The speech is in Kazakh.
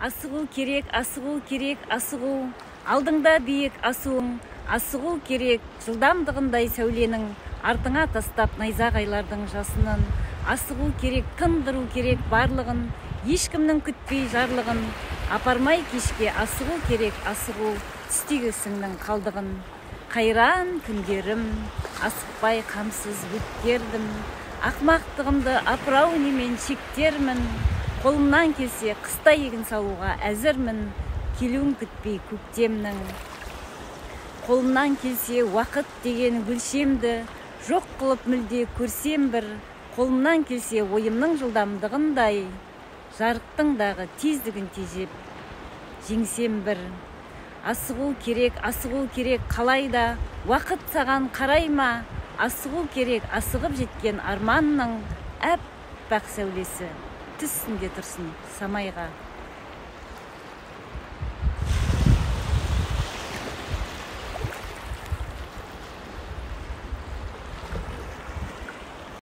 Асығу керек, асығу. Алдыңда биік асуың, асығу керек. Жылдамдығындай сәуленің, артыңа тастап найзағайлардың жасынын. Асығу керек, тындыру керек барлығын, ешкімнің күтпей жарлығын. Апармай кешке асығу керек, асығу, түстегісіңнің қалдығын. Қайран күндерім, асықпай қамсыз өткердім. Ақмақтығымды апырау немен шектермін. Қолымнан келсе қыста егін салуға әзірмін. Келуін күтпей көктемнің. Қолымнан келсе уақыт деген өлшемді жоқ қылып мүлде көрсем бір. Қолымнан келсе ойымның жылдамдығындай жарықтың дағы тездігін тежеп жеңсем бір. Асығу керек қалайда, уақыт саған қарай ма? Асығу керек, асығып жеткен арманның әппақ сәулесі түссінде тұрсын самайға.